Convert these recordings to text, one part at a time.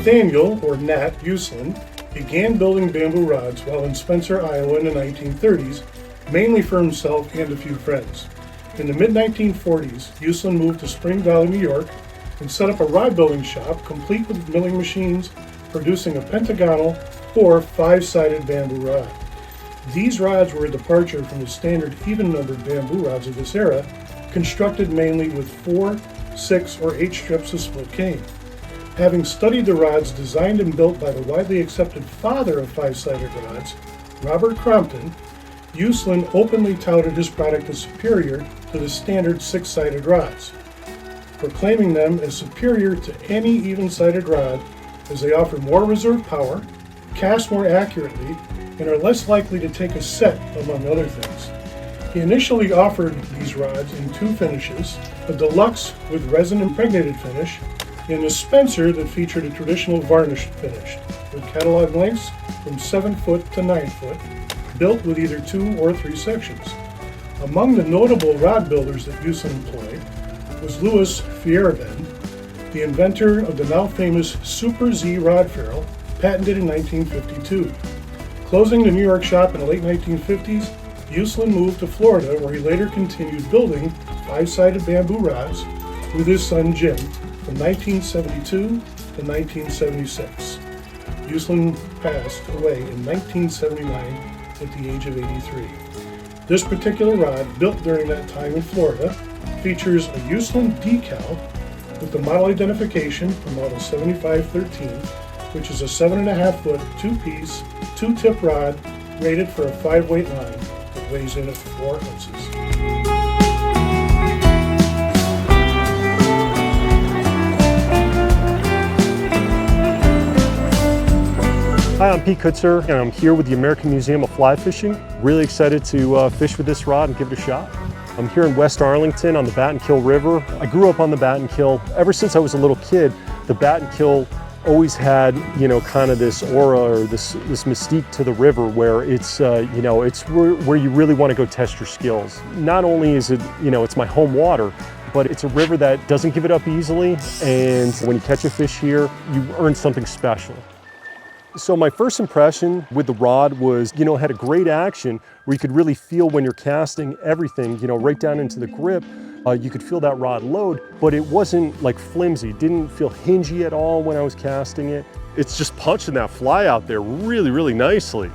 Nathaniel, or Nat, Uslan began building bamboo rods while in Spencer, Iowa in the 1930s, mainly for himself and a few friends. In the mid-1940s, Uslan moved to Spring Valley, New York, and set up a rod building shop complete with milling machines, producing a pentagonal or 5-sided bamboo rod. These rods were a departure from the standard even-numbered bamboo rods of this era, constructed mainly with 4, 6, or 8 strips of split cane. Having studied the rods designed and built by the widely accepted father of 5-sided rods, Robert Crompton, Uslan openly touted his product as superior to the standard 6-sided rods, proclaiming them as superior to any even-sided rod as they offer more reserve power, cast more accurately, and are less likely to take a set, among other things. He initially offered these rods in 2 finishes, a deluxe with resin-impregnated finish, and a Spencer that featured a traditional varnished finish, with catalog lengths from 7 foot to 9 foot, built with either 2 or 3 sections. Among the notable rod builders that Uslan employed was Louis Feyerabend, the inventor of the now famous Super Z rod ferrule, patented in 1952. Closing the New York shop in the late 1950s, Uslan moved to Florida, where he later continued building 5-sided bamboo rods with his son Jim from 1972 to 1976. Uslan passed away in 1979 at the age of 83. This particular rod, built during that time in Florida, features a Uslan decal with the model identification for model 7513, which is a 7.5 foot, 2-piece, 2-tip rod rated for a 5-weight line that weighs in at 4 ounces. Hi, I'm Pete Kutzer, and I'm here with the American Museum of Fly Fishing. Really excited to fish with this rod and give it a shot. I'm here in West Arlington on the Battenkill River. I grew up on the Battenkill. Ever since I was a little kid, the Battenkill always had, kind of this aura or this mystique to the river where it's, it's where you really want to go test your skills. Not only is it, it's my home water, but it's a river that doesn't give it up easily. And when you catch a fish here, you earn something special. So my first impression with the rod was, it had a great action where you could really feel when you're casting everything, right down into the grip. You could feel that rod load, but it wasn't like flimsy. It didn't feel hingy at all when I was casting it. It's just punching that fly out there really, really nicely.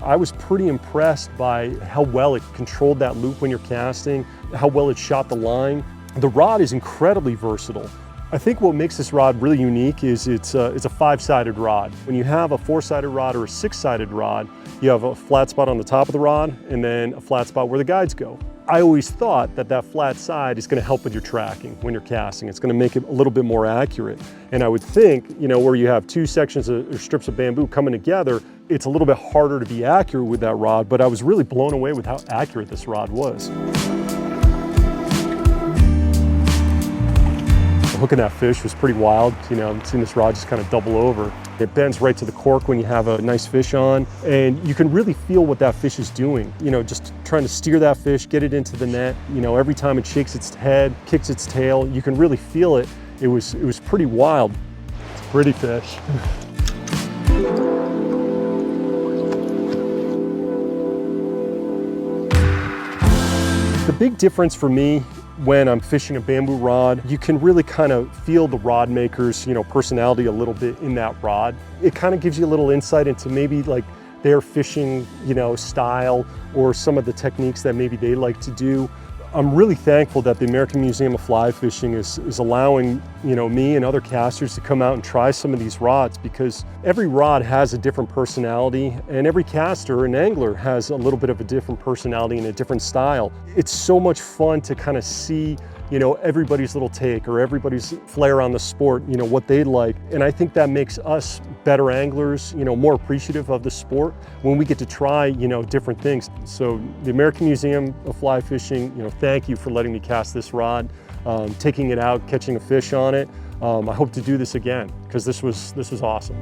I was pretty impressed by how well it controlled that loop when you're casting, how well it shot the line. The rod is incredibly versatile. I think what makes this rod really unique is it's a 5-sided rod. When you have a 4-sided rod or a 6-sided rod, you have a flat spot on the top of the rod and then a flat spot where the guides go. I always thought that flat side is going to help with your tracking when you're casting. It's going to make it a little bit more accurate. And I would think, where you have 2 sections or strips of bamboo coming together, it's a little bit harder to be accurate with that rod, but I was really blown away with how accurate this rod was. Hooking that fish was pretty wild. I've seen this rod just kind of double over. It bends right to the cork when you have a nice fish on, and you can really feel what that fish is doing. Just trying to steer that fish, get it into the net. Every time it shakes its head, kicks its tail, you can really feel it. It was pretty wild. It's a pretty fish. The big difference for me when I'm fishing a bamboo rod, you can really kind of feel the rod maker's, personality a little bit in that rod. It kind of gives you a little insight into maybe like their fishing, style or some of the techniques that maybe they like to do. I'm really thankful that the American Museum of Fly Fishing is allowing, me and other casters to come out and try some of these rods, because every rod has a different personality and every caster and angler has a little bit of a different personality and a different style. It's so much fun to kind of see, everybody's little take or everybody's flair on the sport, what they like. And I think that makes us better anglers, more appreciative of the sport when we get to try, different things. So the American Museum of Fly Fishing, thank you for letting me cast this rod, taking it out, catching a fish on it. I hope to do this again because this was awesome.